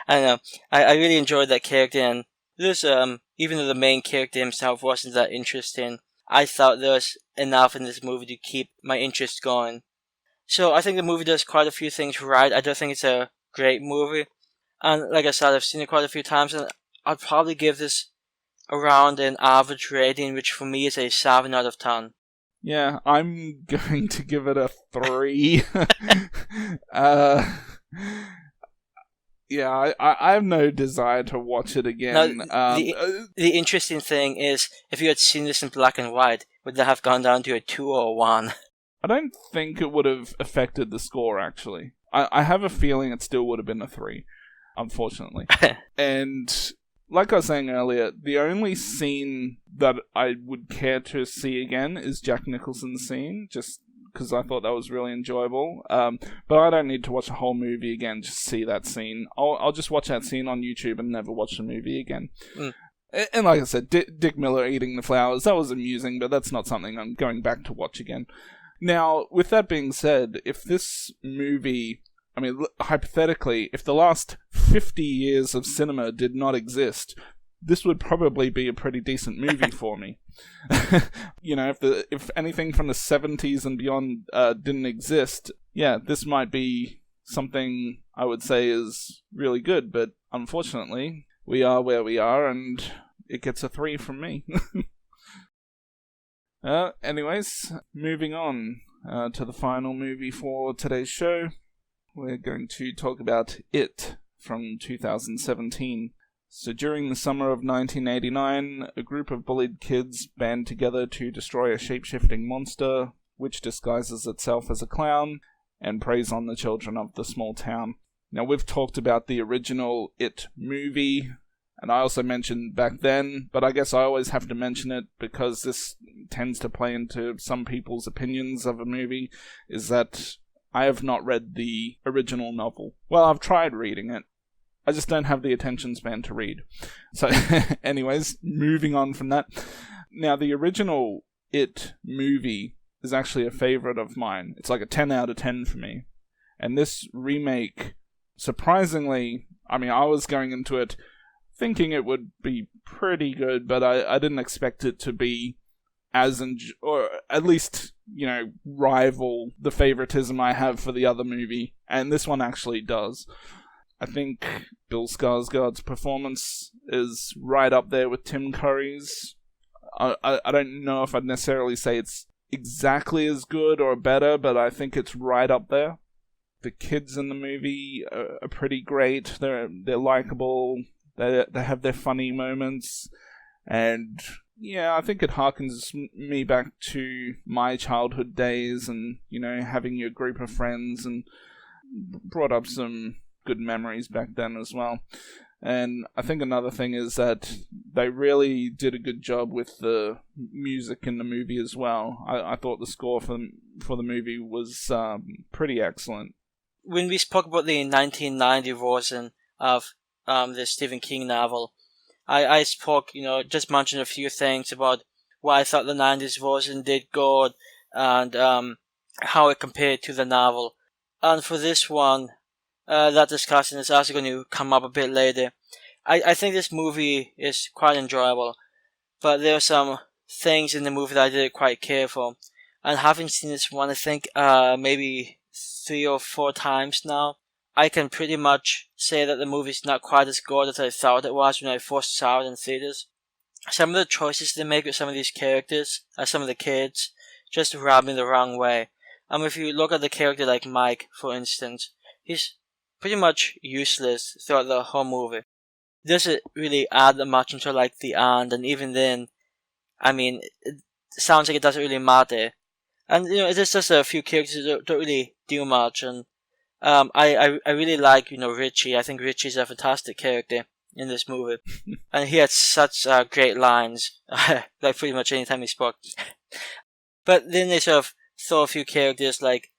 I don't know. I really enjoyed that character, and there's, even though the main character himself wasn't that interesting, I thought there was enough in this movie to keep my interest going. So I think the movie does quite a few things right. I don't think it's a great movie. And like I said, I've seen it quite a few times, and I'd probably give this around an average rating, which for me is a 7 out of 10. Yeah, I'm going to give it a 3. Yeah, I have no desire to watch it again. Now, the interesting thing is, if you had seen this in black and white, would that have gone down to a 2 or a 1? I don't think it would have affected the score, actually. I have a feeling it still would have been a 3, unfortunately. And like I was saying earlier, the only scene that I would care to see again is Jack Nicholson's scene, just because I thought that was really enjoyable. But I don't need to watch a whole movie again just to see that scene. I'll just watch that scene on YouTube and never watch the movie again. Mm. And like I said, Dick Miller eating the flowers, that was amusing, but that's not something I'm going back to watch again. Now, with that being said, if this movie... I mean, hypothetically, if the last 50 years of cinema did not exist, this would probably be a pretty decent movie for me. You know, if anything from the 70s and beyond didn't exist, yeah, this might be something I would say is really good, but unfortunately, we are where we are, and it gets a 3 from me. Anyways, moving on to the final movie for today's show. We're going to talk about It from 2017. So during the summer of 1989, a group of bullied kids band together to destroy a shape-shifting monster, which disguises itself as a clown, and preys on the children of the small town. Now, we've talked about the original It movie, and I also mentioned back then, but I guess I always have to mention it because this tends to play into some people's opinions of a movie, is that I have not read the original novel. Well, I've tried reading it. I just don't have the attention span to read. So, anyways, moving on from that. Now, the original It movie is actually a favorite of mine. It's like a 10 out of 10 for me. And this remake, surprisingly, I mean, I was going into it thinking it would be pretty good, but I didn't expect it to be or at least, you know, rival the favoritism I have for the other movie, and this one actually does. I think Bill Skarsgård's performance is right up there with Tim Curry's. I don't know if I'd necessarily say it's exactly as good or better, but I think it's right up there. The kids in the movie are pretty great. They're likable. They have their funny moments, and yeah, I think it harkens me back to my childhood days and, you know, having your group of friends, and brought up some good memories back then as well. And I think another thing is that they really did a good job with the music in the movie as well. I thought the score for the movie was pretty excellent. When we spoke about the 1990 version of the Stephen King novel, I spoke, you know, just mentioned a few things about why I thought the 90s version did good and how it compared to the novel. And for this one, that discussion is also going to come up a bit later. I think this movie is quite enjoyable, but there are some things in the movie that I didn't quite care for. And having seen this one, I think maybe 3 or 4 times now, I can pretty much say that the movie's not quite as good as I thought it was when I first saw it in theaters. Some of the choices they make with some of these characters, some of the kids, just rub me the wrong way. If you look at the character like Mike, for instance, he's pretty much useless throughout the whole movie. Doesn't really add that much until like the end, and even then, I mean, it sounds like it doesn't really matter. And you know, it's just a few characters that don't really do much, and I really like, you know, Richie. I think Richie's a fantastic character in this movie. And he had such great lines, like pretty much any time he spoke. But then they sort of throw a few characters like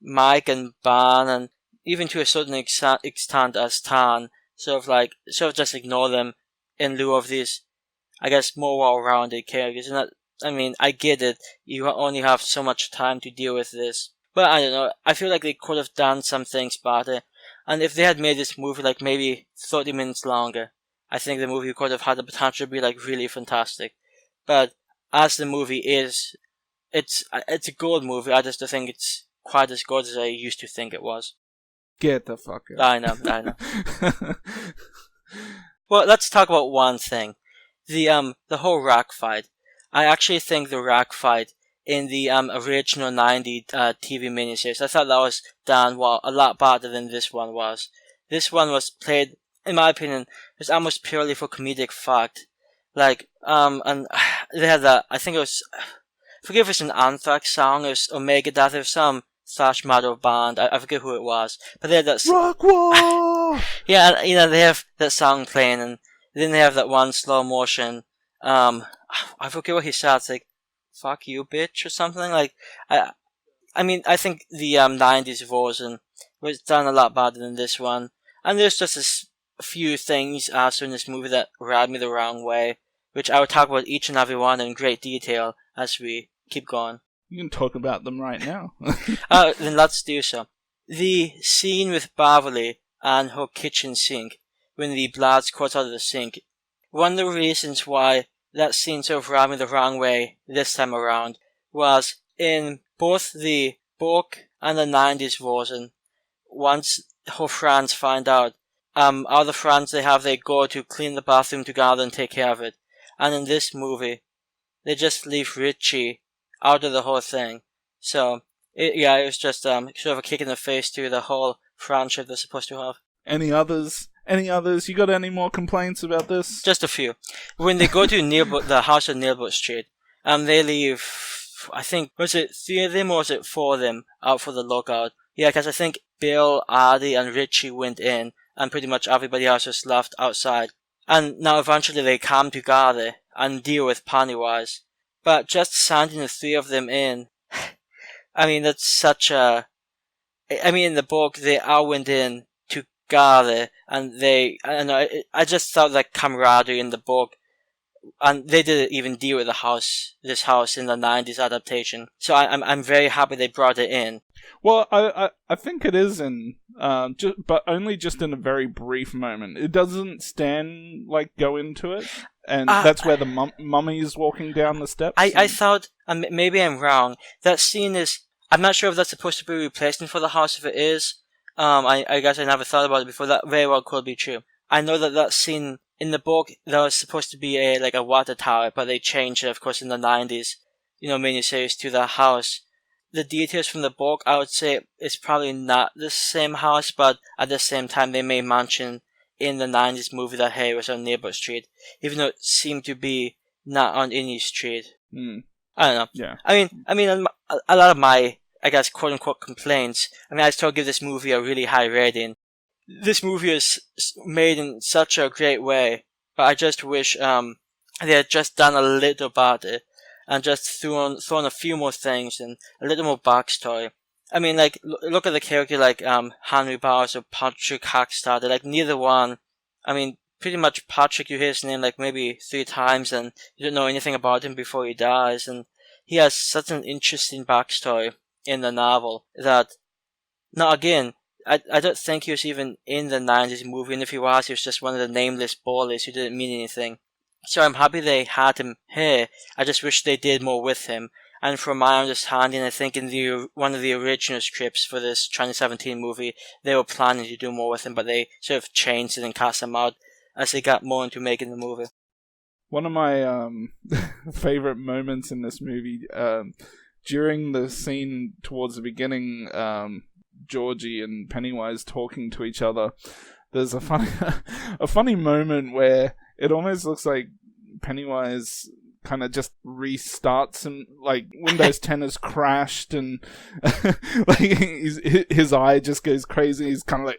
Mike and Ban, and even to a certain extent as Tan, sort of just ignore them in lieu of these, I guess, more well-rounded characters. And that I mean, I get it. You only have so much time to deal with this. But I don't know. I feel like they could have done some things better. And if they had made this movie like maybe 30 minutes longer, I think the movie could have had the potential to be like really fantastic. But as the movie is, it's a good movie. I just don't think it's quite as good as I used to think it was. Get the fuck out. I know. Well, let's talk about one thing. The whole rock fight. I actually think the rock fight in the original 90 TV miniseries, I thought that was done a lot better than this one was. This one was played, in my opinion, was almost purely for comedic fact. Like, and they had that, I think it was, forget if it's an Anthrax song or Omega Death or some thrash metal band, I forget who it was, but they had that Rock War! Yeah, you know, they have that song playing, and then they have that one slow motion, I forget what he said, it's like, fuck you, bitch, or something, like, I mean, I think the 90s version was done a lot better than this one, and there's just a few things also in this movie that rubbed me the wrong way, which I will talk about each and every one in great detail as we keep going. You can talk about them right now. Then let's do so. The scene with Beverly and her kitchen sink, when the blood squirts out of the sink. One of the reasons why that scene sort of rubbed me the wrong way this time around was in both the book and the 90s version, once her friends find out, other friends they go to clean the bathroom together and take care of it. And in this movie, they just leave Richie out of the whole thing. So, it was just sort of a kick in the face to the whole friendship they're supposed to have. Any others? You got any more complaints about this? Just a few. When they go to the house on Neilbert Street, they leave, I think, was it 3 of them or was it 4 of them out for the lookout? Yeah, because I think Bill, Addie, and Richie went in, and pretty much everybody else was left outside. And now eventually they come together and deal with Pennywise. But just sending the 3 of them in, I mean, that's such a... I mean, in the book, they all went in together, and I just thought that camaraderie in the book, and they didn't even deal with this house in the 90s adaptation. So I'm very happy they brought it in. Well, I think it is but only just in a very brief moment. It doesn't Stan go into it, and that's where the mummy is walking down the steps. I thought, maybe I'm wrong, that scene is, I'm not sure if that's supposed to be a replacement for the house. If it is, I guess I never thought about it before. That very well could be true. I know that scene in the book, that was supposed to be a water tower, but they changed it, of course, in the 90s, miniseries to the house. The details from the book, I would say it's probably not the same house, but at the same time, they may mention in the 90s movie that, hey, it was on Neighbor Street, even though it seemed to be not on any street. I don't know. Yeah. I mean, a lot of my, I guess, quote-unquote complaints, I still give this movie a really high rating. This movie is made in such a great way, but I just wish they had just done a little better and just thrown a few more things and a little more backstory. I mean, look at the character like Henry Bowers or Patrick Hackstad. Neither one. I mean, pretty much Patrick, you hear his name maybe 3 times and you don't know anything about him before he dies, and he has such an interesting backstory in the novel that, now again, I don't think he was even in the 90s movie, and if he was just one of the nameless bullies who didn't mean anything. So I'm happy they had him here. I just wish they did more with him. And from my understanding, I think in one of the original scripts for this 2017 movie, they were planning to do more with him, but they sort of changed it and cast him out as they got more into making the movie. One of my favorite moments in this movie, during the scene towards the beginning, Georgie and Pennywise talking to each other, there's a funny moment where it almost looks like Pennywise kind of just restarts and Windows 10 has crashed and his eye just goes crazy. He's kind of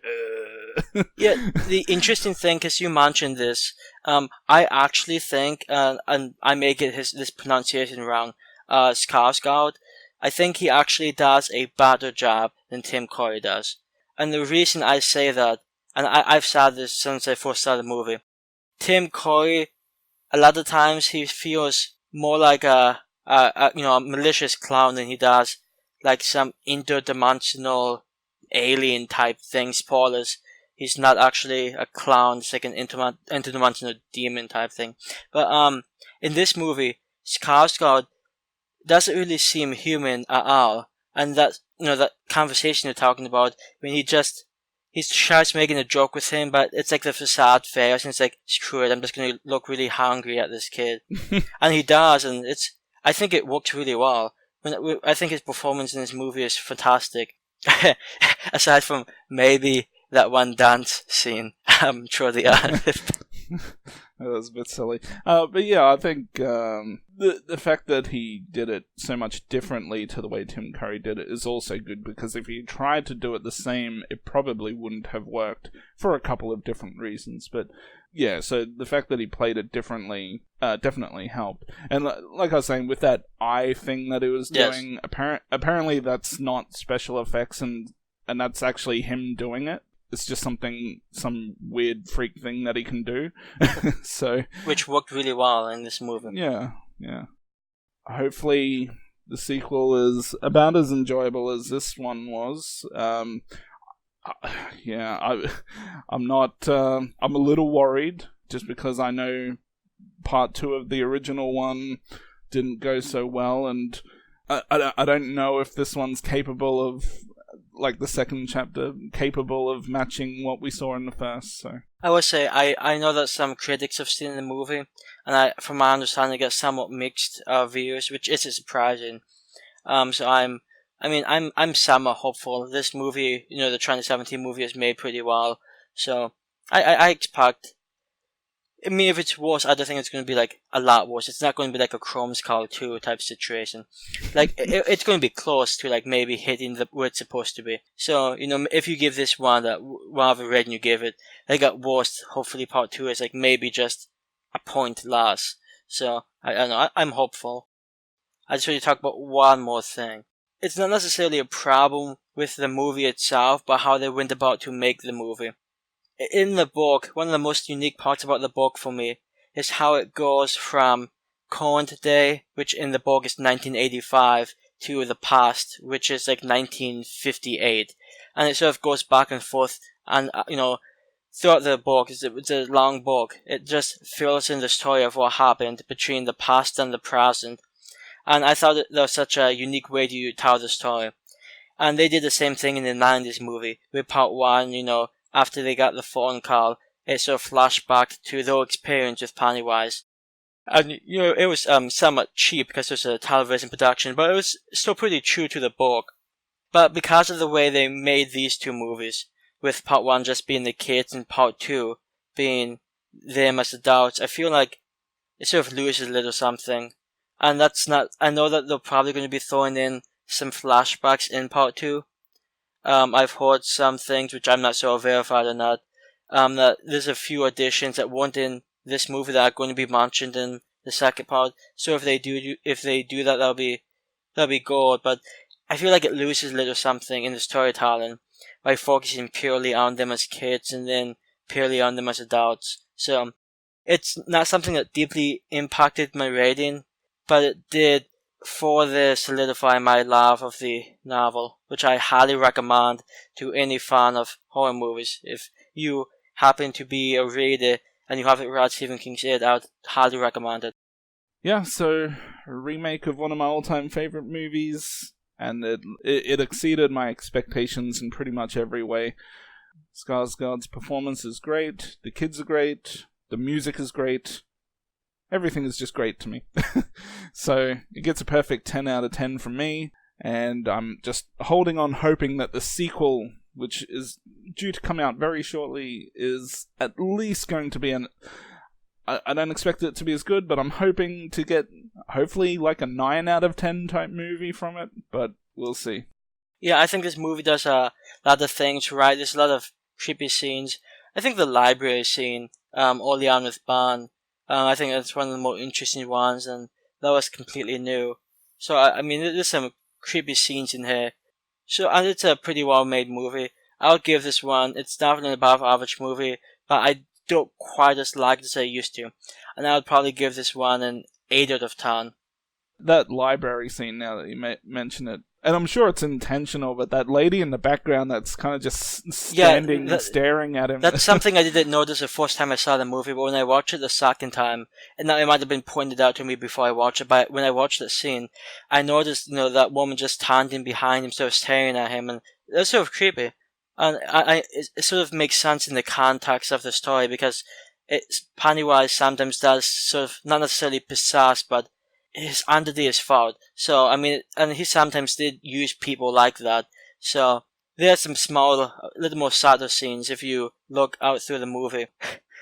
Yeah, the interesting thing, because you mentioned this, I actually think, and I may get this pronunciation wrong, Skarsgård, I think he actually does a better job than Tim Curry does. And the reason I say that, and I've said this since I first saw the movie, Tim Curry, a lot of times he feels more like a a malicious clown, and he does like some interdimensional alien type thing. Spoilers. He's not actually a clown. It's like an interdimensional demon type thing. But in this movie, Skarsgård doesn't really seem human at all. And that conversation you're talking about, when he tries making a joke with him, but it's like the facade fails, and it's like, screw it, I'm just gonna look really hungry at this kid. And he does, and I think it works really well. I think his performance in this movie is fantastic. Aside from maybe that one dance scene, toward the end. That was a bit silly. But yeah, I think the fact that he did it so much differently to the way Tim Curry did it is also good, because if he tried to do it the same, it probably wouldn't have worked for a couple of different reasons. But yeah, so the fact that he played it differently definitely helped. And like I was saying, with that eye thing that he was doing, apparently that's not special effects, and that's actually him doing it. It's just some weird freak thing that he can do. So, which worked really well in this movie. Yeah. Hopefully the sequel is about as enjoyable as this one was. I'm not. I'm a little worried, just because I know part 2 of the original one didn't go so well, and I don't know if this one's capable of, like the second chapter, capable of matching what we saw in the first. So I would say I know that some critics have seen the movie, and from my understanding, get somewhat mixed views, which isn't surprising. So I'm somewhat hopeful. This movie, the 2017 movie, is made pretty well. So I expect. I mean, if it's worse, I don't think it's going to be like a lot worse. It's not going to be like a Chromeskull 2 type situation. Like, it's going to be close to like maybe hitting where it's supposed to be. So, if you give this one whatever rating you give it, like at worst, hopefully part 2 is like maybe just a point less. So, I don't know, I'm hopeful. I just want to talk about one more thing. It's not necessarily a problem with the movie itself, but how they went about to make the movie. In the book, one of the most unique parts about the book for me is how it goes from current day, which in the book is 1985, to the past, which is like 1958. And it sort of goes back and forth, and, throughout the book, it's a long book. It just fills in the story of what happened between the past and the present. And I thought that was such a unique way to tell the story. And they did the same thing in the 90s movie, with part 1, after they got the phone call, it sort of flashed back to their experience with Pennywise. And, it was somewhat cheap because it was a television production, but it was still pretty true to the book. But because of the way they made these 2 movies, with part 1 just being the kids and part 2 being them as adults, I feel like it sort of loses a little something. And I know that they're probably going to be throwing in some flashbacks in part 2. I've heard some things, which I'm not sure verified or not, that there's a few additions that weren't in this movie that are going to be mentioned in the second part. So if they do that, that'll be good. But I feel like it loses a little something in the storytelling by focusing purely on them as kids and then purely on them as adults. So it's not something that deeply impacted my rating, but it did further solidify my love of the novel, which I highly recommend to any fan of horror movies. If you happen to be a reader and you haven't read Stephen King's It, I would highly recommend it. Yeah, so a remake of one of my all-time favorite movies, and it exceeded my expectations in pretty much every way. Skarsgård's performance is great, the kids are great, the music is great. Everything is just great to me. So it gets a perfect 10 out of 10 from me, and I'm just holding on, hoping that the sequel, which is due to come out very shortly, is at least going to be I don't expect it to be as good, but I'm hoping to get, hopefully, like a 9 out of 10 type movie from it, but we'll see. Yeah, I think this movie does a lot of things right. There's a lot of creepy scenes. I think the library scene, early on with Bond, I think that's one of the more interesting ones, and that was completely new. So, I mean, there's some creepy scenes in here. So, and it's a pretty well-made movie. I'll give this one, it's definitely an above-average movie, but I don't quite as like it as I used to. And I would probably give this one an 8 out of 10. That library scene, now that you mention it, and I'm sure it's intentional, but that lady in the background that's kind of just standing and staring at him. That's something I didn't notice the first time I saw the movie, but when I watched it the second time, and it might have been pointed out to me before I watched it, but when I watched that scene, I noticed, that woman just standing behind him, sort of staring at him, and that's sort of creepy. And it sort of makes sense in the context of the story, because Pennywise sometimes does sort of, not necessarily possessed, but his entity is fault. So, I mean, and he sometimes did use people like that. So, there are some small, a little more subtle scenes if you look out through the movie.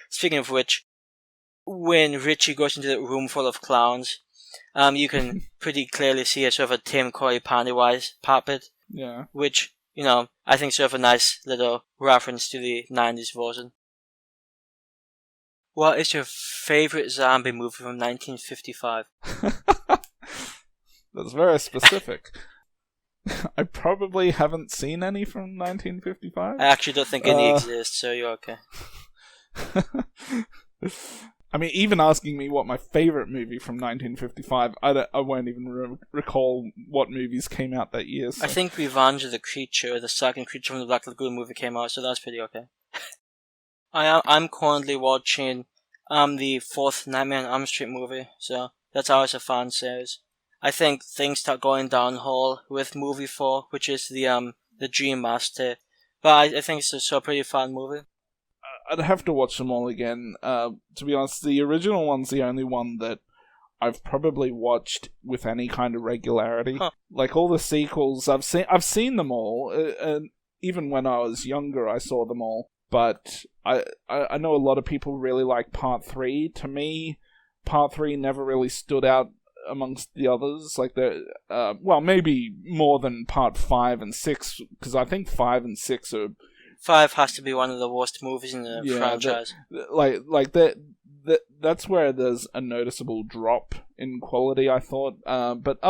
Speaking of which, when Richie goes into the room full of clowns, you can pretty clearly see a sort of a Tim Curry Pennywise puppet. Yeah. Which, I think sort of a nice little reference to the 90s version. What is your favorite zombie movie from 1955? That's very specific. I probably haven't seen any from 1955. I actually don't think any exist, so you're okay. I mean, even asking me what my favorite movie from 1955, I won't even recall what movies came out that year. So. I think Revenge of the Creature, the second Creature from the Black Lagoon movie, came out, so that's pretty okay. I'm currently watching the fourth Nightmare on Elm Street movie, so that's always a fun series. I think things start going downhill with movie 4, which is the Dream Master, but I think it's a pretty fun movie. I'd have to watch them all again. To be honest, the original one's the only one that I've probably watched with any kind of regularity. Huh. Like all the sequels, I've seen them all, and even when I was younger, I saw them all. But I know a lot of people really like Part 3. To me, Part 3 never really stood out amongst the others. Like maybe more than Part 5 and 6, because I think 5 and 6 are... 5 has to be one of the worst movies in the franchise. That's where there's a noticeable drop in quality, I thought. But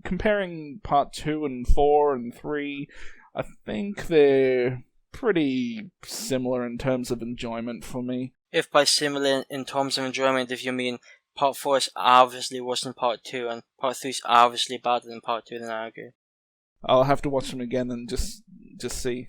comparing Part 2 and 4 and 3, I think they're pretty similar in terms of enjoyment for me. If by similar in terms of enjoyment, if you mean Part 4 is obviously worse than Part 2, and Part 3 is obviously better than Part 2, then I agree. I'll have to watch them again and just see.